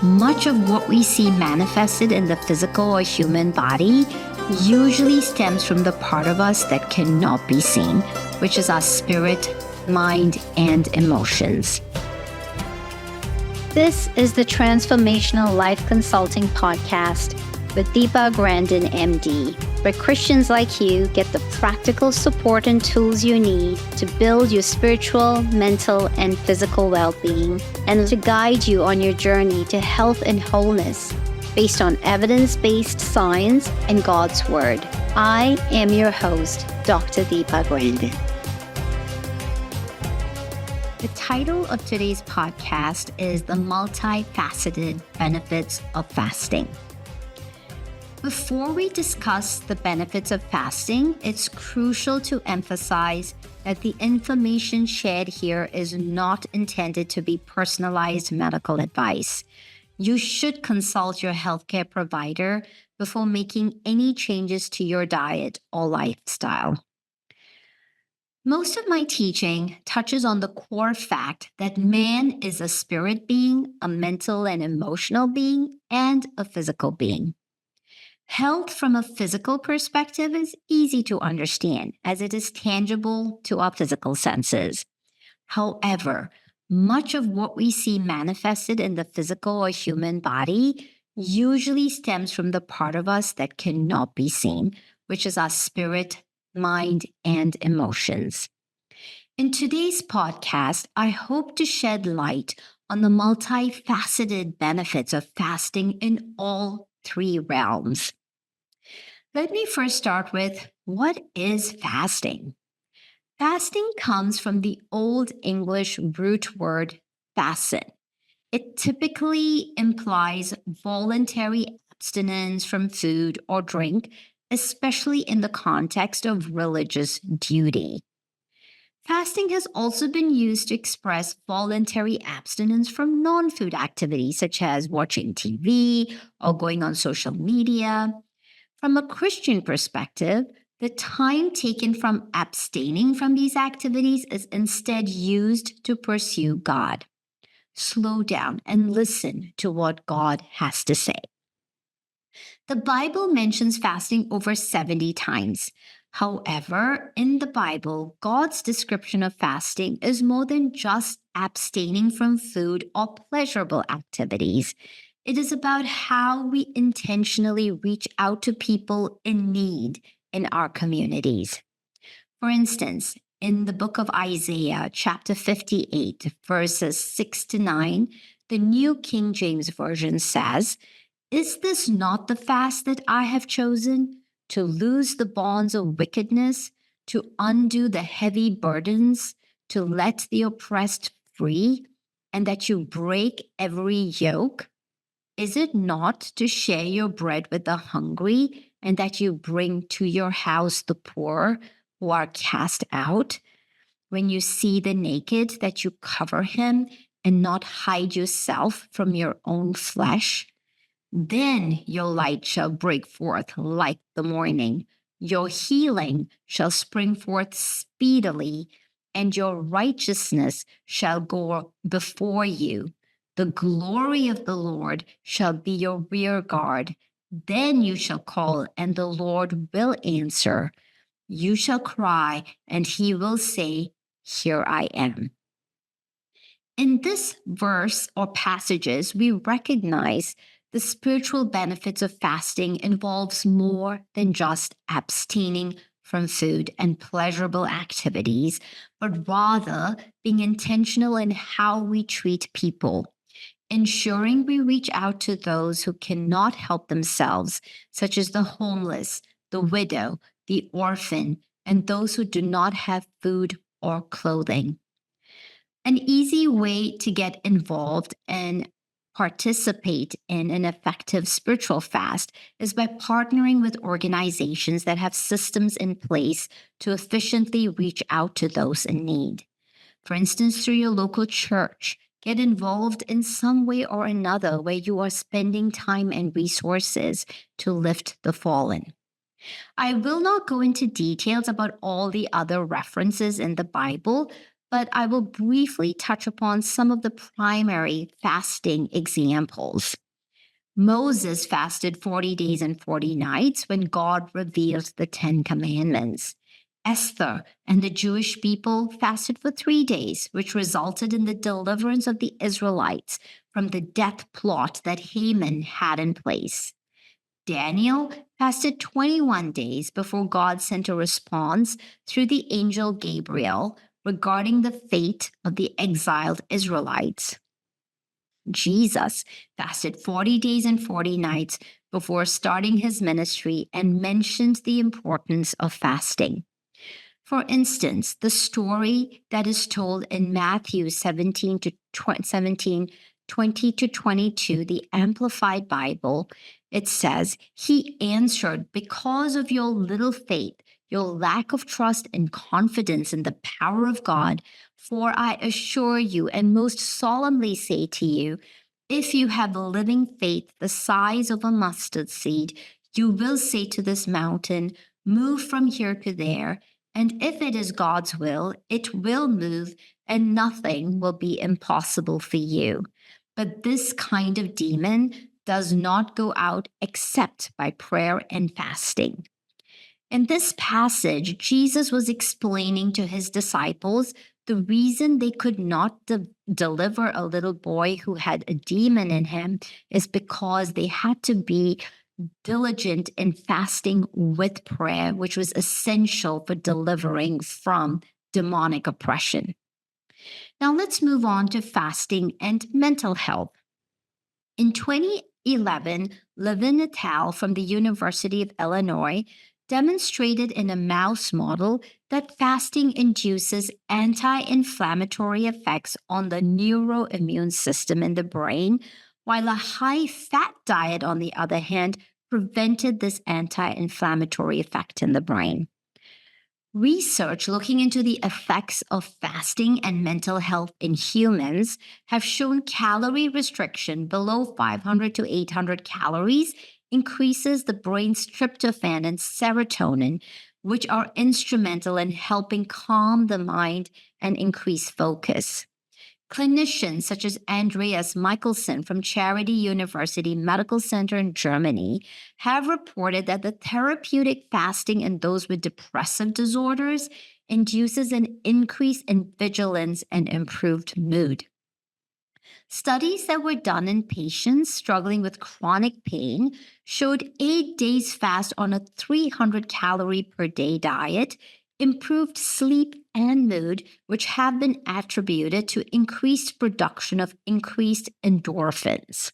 much of what we see manifested in the physical or human body usually stems from the part of us that cannot be seen, which is our spirit, mind, and emotions. This is the Transformational Life Consulting Podcast with Deepa Grandin, MD, where Christians like you get the practical support and tools you need to build your spiritual, mental, and physical well-being, and to guide you on your journey to health and wholeness based on evidence-based science and God's Word. I am your host, Dr. Deepa Grandin. The title of today's podcast is The Multifaceted Benefits of Fasting. Before we discuss the benefits of fasting, it's crucial to emphasize that the information shared here is not intended to be personalized medical advice. You should consult your healthcare provider before making any changes to your diet or lifestyle. Most of my teaching touches on the core fact that man is a spirit being, a mental and emotional being, and a physical being. Health from a physical perspective is easy to understand as it is tangible to our physical senses. However, much of what we see manifested in the physical or human body usually stems from the part of us that cannot be seen, which is our spirit, mind, and emotions. In today's podcast, I hope to shed light on the multifaceted benefits of fasting in all three realms. Let me first start with, what is fasting? Fasting comes from the Old English root word facet. It typically implies voluntary abstinence from food or drink, especially in the context of religious duty. Fasting has also been used to express voluntary abstinence from non-food activities such as watching TV or going on social media. From a Christian perspective, the time taken from abstaining from these activities is instead used to pursue God. Slow down and listen to what God has to say. The Bible mentions fasting over 70 times. However, in the Bible, God's description of fasting is more than just abstaining from food or pleasurable activities. It is about how we intentionally reach out to people in need in our communities. For instance, in the book of Isaiah, chapter 58, verses 6 to 9, the New King James Version says, "Is this not the fast that I have chosen? To loose the bonds of wickedness, to undo the heavy burdens, to let the oppressed free, and that you break every yoke? Is it not to share your bread with the hungry, and that you bring to your house the poor who are cast out? When you see the naked, that you cover him, and not hide yourself from your own flesh? Then your light shall break forth like the morning. Your healing shall spring forth speedily, and your righteousness shall go before you. The glory of the Lord shall be your rear guard. Then you shall call, and the Lord will answer. You shall cry, and he will say, Here I am." In this verse or passages, we recognize the spiritual benefits of fasting involves more than just abstaining from food and pleasurable activities, but rather being intentional in how we treat people, ensuring we reach out to those who cannot help themselves, such as the homeless, the widow, the orphan, and those who do not have food or clothing. An easy way to get involved and participate in an effective spiritual fast is by partnering with organizations that have systems in place to efficiently reach out to those in need. For instance, through your local church, get involved in some way or another where you are spending time and resources to lift the fallen. I will not go into details about all the other references in the Bible, but I will briefly touch upon some of the primary fasting examples. Moses fasted 40 days and 40 nights when God revealed the 10 Commandments. Esther and the Jewish people fasted for 3 days, which resulted in the deliverance of the Israelites from the death plot that Haman had in place. Daniel fasted 21 days before God sent a response through the angel Gabriel regarding the fate of the exiled Israelites. Jesus fasted 40 days and 40 nights before starting his ministry and mentioned the importance of fasting. For instance, the story that is told in Matthew 17 to 20 to 22, the Amplified Bible, it says, "He answered, because of your little faith, your lack of trust and confidence in the power of God, for I assure you and most solemnly say to you, if you have living faith the size of a mustard seed, you will say to this mountain, move from here to there, and if it is God's will, it will move, and nothing will be impossible for you. But this kind of demon does not go out except by prayer and fasting." In this passage, Jesus was explaining to his disciples the reason they could not deliver a little boy who had a demon in him is because they had to be diligent in fasting with prayer, which was essential for delivering from demonic oppression. Now let's move on to fasting and mental health. In 2011, Levin et al. From the University of Illinois demonstrated in a mouse model that fasting induces anti-inflammatory effects on the neuroimmune system in the brain, while a high-fat diet, on the other hand, prevented this anti-inflammatory effect in the brain. Research looking into the effects of fasting and mental health in humans have shown calorie restriction below 500 to 800 calories increases the brain's tryptophan and serotonin, which are instrumental in helping calm the mind and increase focus. Clinicians such as Andreas Michelson from Charity University Medical Center in Germany have reported that the therapeutic fasting in those with depressive disorders induces an increase in vigilance and improved mood. Studies that were done in patients struggling with chronic pain showed 8 days fast on a 300 calorie per day diet improved sleep and mood, which have been attributed to increased production of increased endorphins.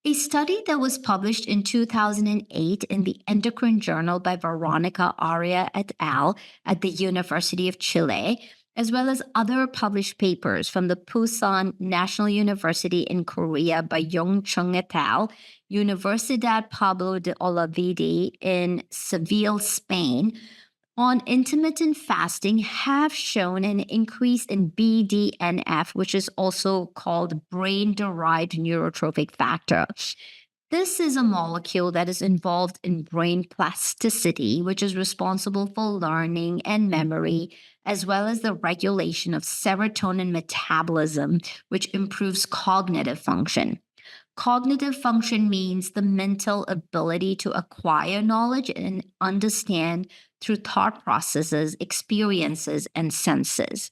A study that was published in 2008 in the Endocrine Journal by Veronica Aria et al. At the University of Chile, as well as other published papers from the Pusan National University in Korea by Young Chung et al., Universidad Pablo de Olavide in Seville, Spain, on intermittent fasting have shown an increase in BDNF, which is also called brain-derived neurotrophic factor. This is a molecule that is involved in brain plasticity, which is responsible for learning and memory, as well as the regulation of serotonin metabolism, which improves cognitive function. Cognitive function means the mental ability to acquire knowledge and understand through thought processes, experiences, and senses.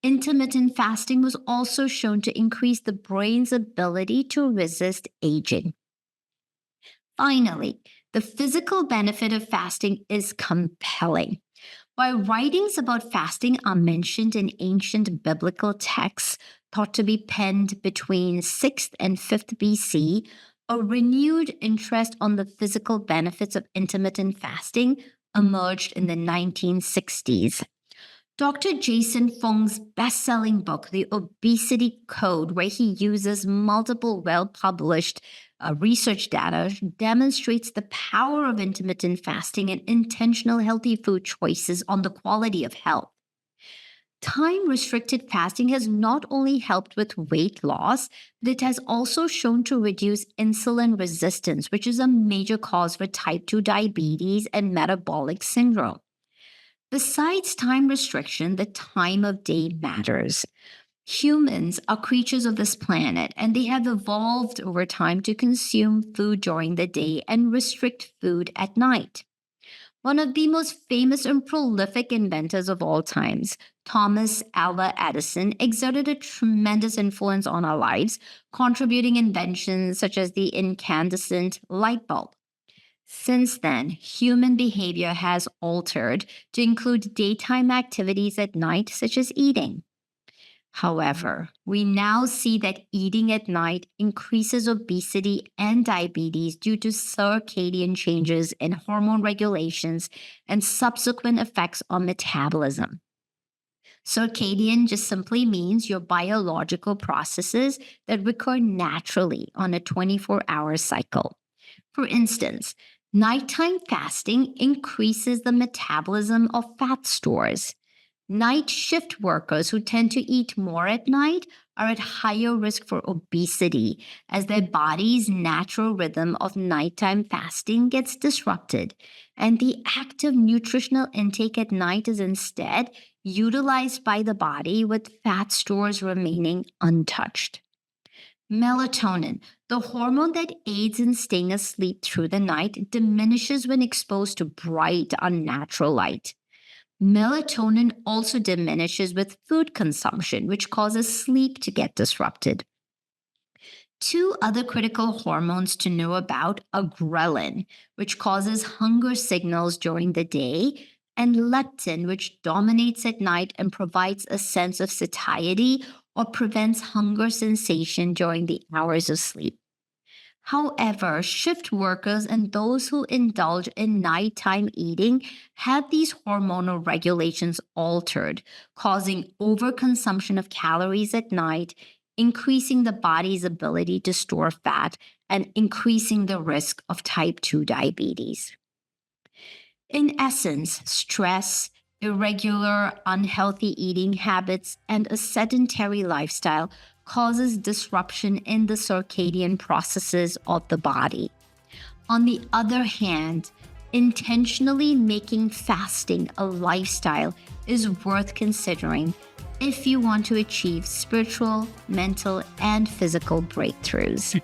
Intermittent fasting was also shown to increase the brain's ability to resist aging. Finally, the physical benefit of fasting is compelling. While writings about fasting are mentioned in ancient biblical texts thought to be penned between 6th and 5th BC, a renewed interest on the physical benefits of intermittent fasting emerged in the 1960s. Dr. Jason Fung's best-selling book, The Obesity Code, where he uses multiple well-published research data, demonstrates the power of intermittent fasting and intentional healthy food choices on the quality of health. Time-restricted fasting has not only helped with weight loss, but it has also shown to reduce insulin resistance, which is a major cause for type 2 diabetes and metabolic syndrome. Besides time restriction, the time of day matters. Humans are creatures of this planet, and they have evolved over time to consume food during the day and restrict food at night. One of the most famous and prolific inventors of all times, Thomas Alva Edison, exerted a tremendous influence on our lives, contributing inventions such as the incandescent light bulb. Since then, human behavior has altered to include daytime activities at night, such as eating. However, we now see that eating at night increases obesity and diabetes due to circadian changes in hormone regulations and subsequent effects on metabolism. Circadian just simply means your biological processes that recur naturally on a 24-hour cycle. For instance, nighttime fasting increases the metabolism of fat stores. Night shift workers who tend to eat more at night are at higher risk for obesity as their body's natural rhythm of nighttime fasting gets disrupted, and the active nutritional intake at night is instead utilized by the body with fat stores remaining untouched. Melatonin, the hormone that aids in staying asleep through the night, diminishes when exposed to bright, unnatural light. Melatonin also diminishes with food consumption, which causes sleep to get disrupted. Two other critical hormones to know about are ghrelin, which causes hunger signals during the day, and leptin, which dominates at night and provides a sense of satiety or prevents hunger sensation during the hours of sleep. However, shift workers and those who indulge in nighttime eating have these hormonal regulations altered, causing overconsumption of calories at night, increasing the body's ability to store fat, and increasing the risk of type 2 diabetes. In essence, stress, irregular, unhealthy eating habits, and a sedentary lifestyle causes disruption in the circadian processes of the body. On the other hand, intentionally making fasting a lifestyle is worth considering if you want to achieve spiritual, mental, and physical breakthroughs.